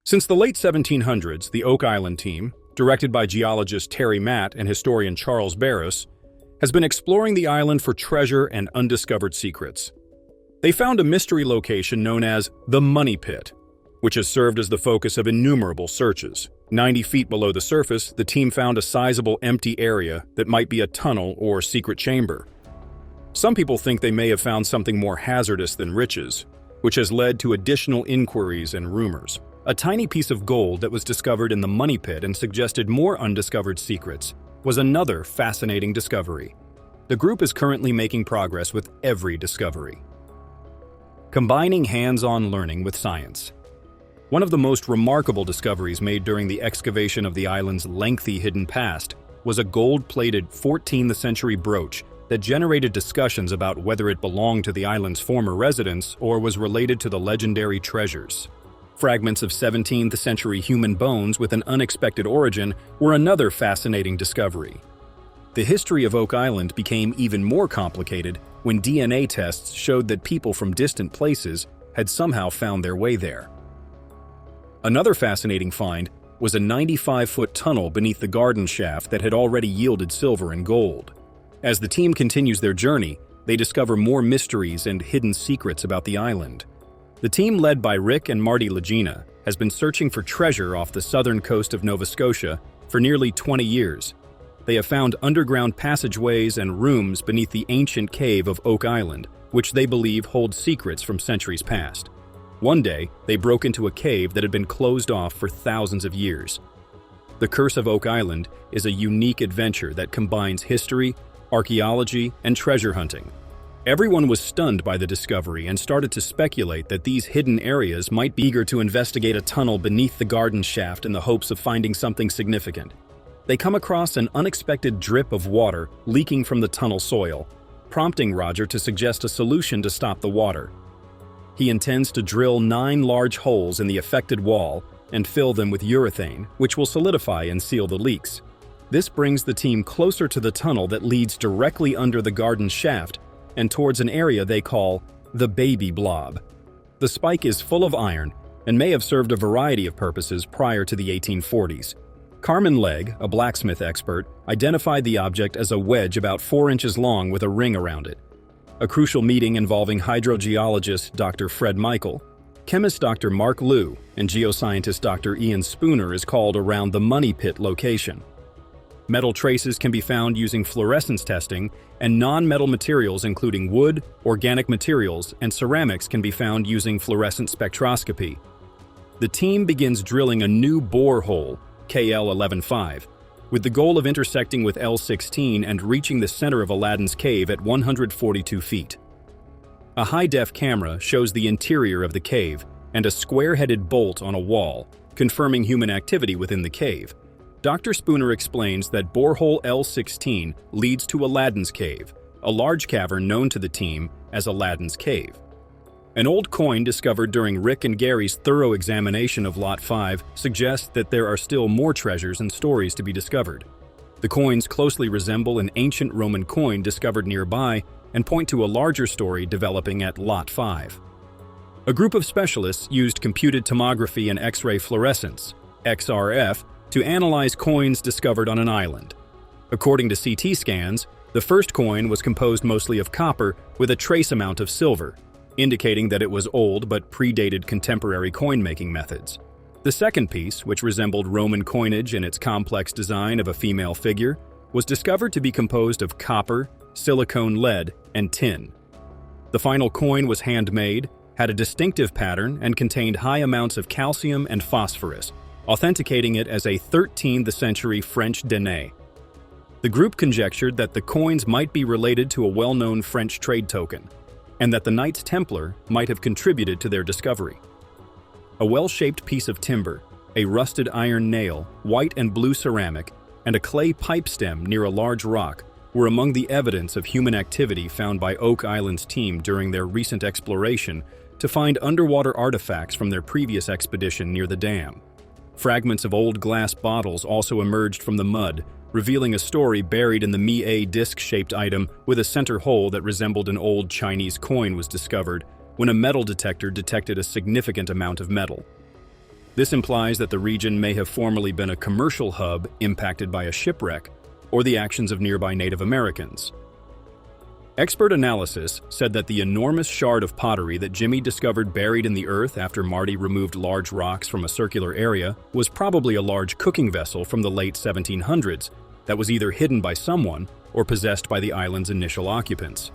Since the late 1700s, the Oak Island team, directed by geologist Terry Matt and historian Charles Barris, has been exploring the island for treasure and undiscovered secrets. They found a mystery location known as the Money Pit, which has served as the focus of innumerable searches. 90 feet below the surface, the team found a sizable empty area that might be a tunnel or secret chamber. Some people think they may have found something more hazardous than riches, which has led to additional inquiries and rumors. A tiny piece of gold that was discovered in the Money Pit and suggested more undiscovered secrets was another fascinating discovery. The group is currently making progress with every discovery. Combining hands-on learning with science. One of the most remarkable discoveries made during the excavation of the island's lengthy hidden past was a gold-plated 14th century brooch that generated discussions about whether it belonged to the island's former residents or was related to the legendary treasures. Fragments of 17th century human bones with an unexpected origin were another fascinating discovery. The history of Oak Island became even more complicated when DNA tests showed that people from distant places had somehow found their way there. Another fascinating find was a 95-foot tunnel beneath the garden shaft that had already yielded silver and gold. As the team continues their journey, they discover more mysteries and hidden secrets about the island. The team, led by Rick and Marty Lagena, has been searching for treasure off the southern coast of Nova Scotia for nearly 20 years. They have found underground passageways and rooms beneath the ancient cave of Oak Island, which they believe holds secrets from centuries past. One day, they broke into a cave that had been closed off for thousands of years. The Curse of Oak Island is a unique adventure that combines history, archaeology, and treasure hunting. Everyone was stunned by the discovery and started to speculate that these hidden areas might be eager to investigate a tunnel beneath the garden shaft in the hopes of finding something significant. They come across an unexpected drip of water leaking from the tunnel soil, prompting Roger to suggest a solution to stop the water. He intends to drill 9 large holes in the affected wall and fill them with urethane, which will solidify and seal the leaks. This brings the team closer to the tunnel that leads directly under the garden shaft and towards an area they call the Baby Blob. The spike is full of iron and may have served a variety of purposes prior to the 1840s. Carmen Legg, a blacksmith expert, identified the object as a wedge about 4 inches long with a ring around it. A crucial meeting involving hydrogeologist Dr. Fred Michael, chemist Dr. Mark Liu, and geoscientist Dr. Ian Spooner is called around the Money Pit location. Metal traces can be found using fluorescence testing, and non-metal materials including wood, organic materials, and ceramics can be found using fluorescent spectroscopy. The team begins drilling a new borehole, KL-11-5, with the goal of intersecting with L-16 and reaching the center of Aladdin's cave at 142 feet. A high-def camera shows the interior of the cave and a square-headed bolt on a wall, confirming human activity within the cave. Dr. Spooner explains that borehole L-16 leads to Aladdin's cave, a large cavern known to the team as Aladdin's cave. An old coin discovered during Rick and Gary's thorough examination of Lot 5 suggests that there are still more treasures and stories to be discovered. The coins closely resemble an ancient Roman coin discovered nearby and point to a larger story developing at Lot 5. A group of specialists used computed tomography and X-ray fluorescence, XRF, to analyze coins discovered on an island. According to CT scans, the first coin was composed mostly of copper with a trace amount of silver, indicating that it was old but predated contemporary coin-making methods. The second piece, which resembled Roman coinage in its complex design of a female figure, was discovered to be composed of copper, silicone lead, and tin. The final coin was handmade, had a distinctive pattern, and contained high amounts of calcium and phosphorus, authenticating it as a 13th century French denier. The group conjectured that the coins might be related to a well-known French trade token, and that the Knights Templar might have contributed to their discovery. A well-shaped piece of timber, a rusted iron nail, white and blue ceramic, and a clay pipe stem near a large rock were among the evidence of human activity found by Oak Island's team during their recent exploration to find underwater artifacts from their previous expedition near the dam. Fragments of old glass bottles also emerged from the mud, revealing a story buried in the Mi-A disc-shaped item with a center hole that resembled an old Chinese coin was discovered when a metal detector detected a significant amount of metal. This implies that the region may have formerly been a commercial hub impacted by a shipwreck or the actions of nearby Native Americans. Expert analysis said that the enormous shard of pottery that Jimmy discovered buried in the earth after Marty removed large rocks from a circular area was probably a large cooking vessel from the late 1700s that was either hidden by someone or possessed by the island's initial occupants.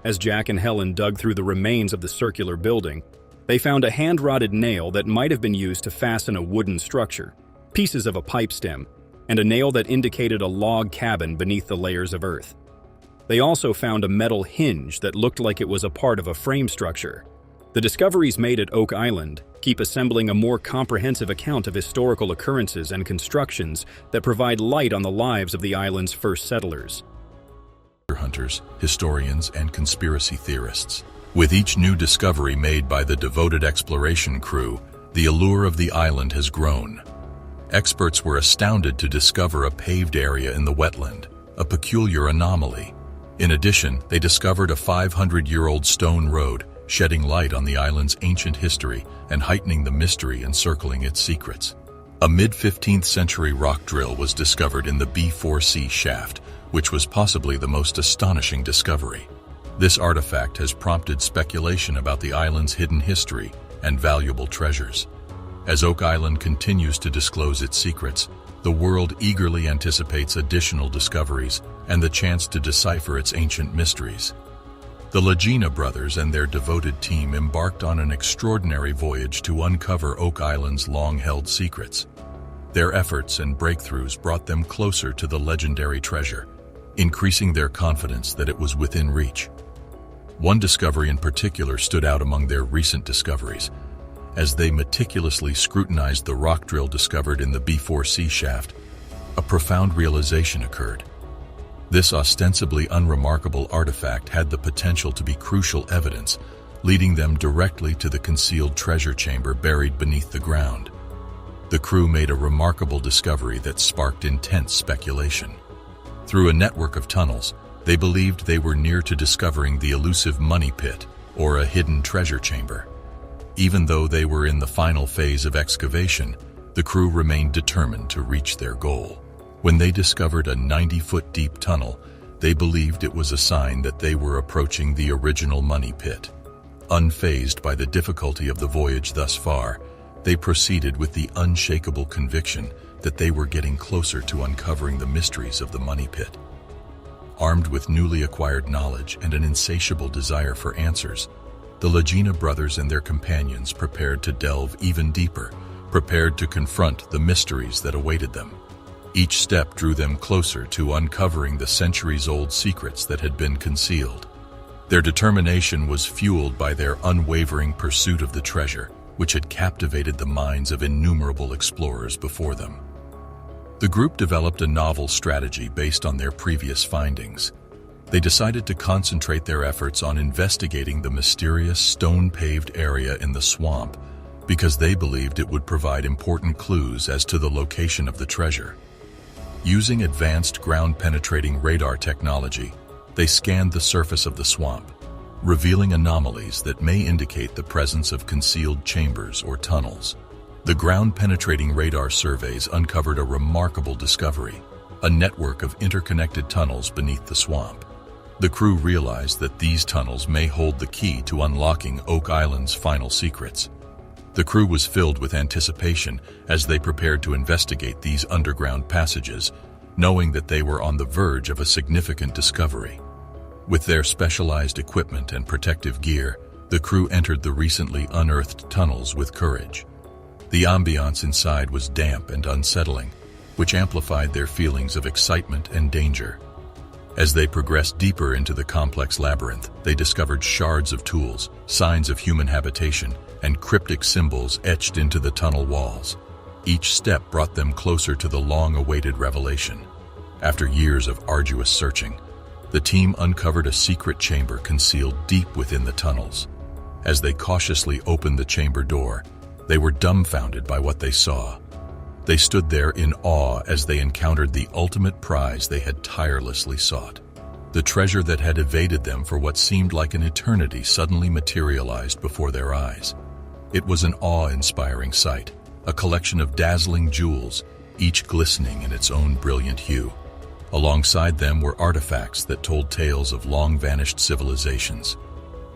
As Jack and Helen dug through the remains of the circular building, they found a hand-rotted nail that might have been used to fasten a wooden structure, pieces of a pipe stem, and a nail that indicated a log cabin beneath the layers of earth. They also found a metal hinge that looked like it was a part of a frame structure. The discoveries made at Oak Island keep assembling a more comprehensive account of historical occurrences and constructions that provide light on the lives of the island's first settlers. Hunters, historians, and conspiracy theorists. With each new discovery made by the devoted exploration crew, the allure of the island has grown. Experts were astounded to discover a paved area in the wetland, a peculiar anomaly. In addition, they discovered a 500-year-old stone road, shedding light on the island's ancient history and heightening the mystery encircling its secrets. A mid-15th century rock drill was discovered in the B4C shaft, which was possibly the most astonishing discovery. This artifact has prompted speculation about the island's hidden history and valuable treasures. As Oak Island continues to disclose its secrets, the world eagerly anticipates additional discoveries and the chance to decipher its ancient mysteries. The Lagena brothers and their devoted team embarked on an extraordinary voyage to uncover Oak Island's long-held secrets. Their efforts and breakthroughs brought them closer to the legendary treasure, increasing their confidence that it was within reach. One discovery in particular stood out among their recent discoveries. As they meticulously scrutinized the rock drill discovered in the B4C shaft, a profound realization occurred. This ostensibly unremarkable artifact had the potential to be crucial evidence, leading them directly to the concealed treasure chamber buried beneath the ground. The crew made a remarkable discovery that sparked intense speculation. Through a network of tunnels, they believed they were near to discovering the elusive money pit, or a hidden treasure chamber. Even though they were in the final phase of excavation, the crew remained determined to reach their goal. When they discovered a 90-foot deep tunnel, they believed it was a sign that they were approaching the original money pit. Unfazed by the difficulty of the voyage thus far, they proceeded with the unshakable conviction that they were getting closer to uncovering the mysteries of the money pit. Armed with newly acquired knowledge and an insatiable desire for answers, the Lagena brothers and their companions prepared to delve even deeper, prepared to confront the mysteries that awaited them. Each step drew them closer to uncovering the centuries-old secrets that had been concealed. Their determination was fueled by their unwavering pursuit of the treasure, which had captivated the minds of innumerable explorers before them. The group developed a novel strategy based on their previous findings. They decided to concentrate their efforts on investigating the mysterious stone-paved area in the swamp because they believed it would provide important clues as to the location of the treasure. Using advanced ground-penetrating radar technology, they scanned the surface of the swamp, revealing anomalies that may indicate the presence of concealed chambers or tunnels. The ground-penetrating radar surveys uncovered a remarkable discovery, a network of interconnected tunnels beneath the swamp. The crew realized that these tunnels may hold the key to unlocking Oak Island's final secrets. The crew was filled with anticipation as they prepared to investigate these underground passages, knowing that they were on the verge of a significant discovery. With their specialized equipment and protective gear, the crew entered the recently unearthed tunnels with courage. The ambiance inside was damp and unsettling, which amplified their feelings of excitement and danger. As they progressed deeper into the complex labyrinth, they discovered shards of tools, signs of human habitation, and cryptic symbols etched into the tunnel walls. Each step brought them closer to the long-awaited revelation. After years of arduous searching, the team uncovered a secret chamber concealed deep within the tunnels. As they cautiously opened the chamber door, they were dumbfounded by what they saw. They stood there in awe as they encountered the ultimate prize they had tirelessly sought. The treasure that had evaded them for what seemed like an eternity suddenly materialized before their eyes. It was an awe-inspiring sight, a collection of dazzling jewels, each glistening in its own brilliant hue. Alongside them were artifacts that told tales of long-vanished civilizations.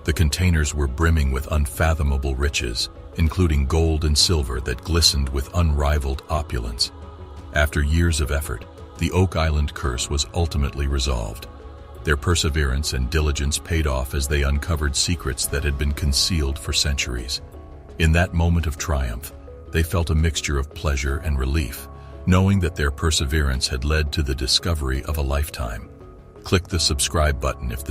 The containers were brimming with unfathomable riches, including gold and silver that glistened with unrivaled opulence. After years of effort, the Oak Island curse was ultimately resolved. Their perseverance and diligence paid off as they uncovered secrets that had been concealed for centuries. In that moment of triumph, they felt a mixture of pleasure and relief, knowing that their perseverance had led to the discovery of a lifetime. Click the subscribe button if the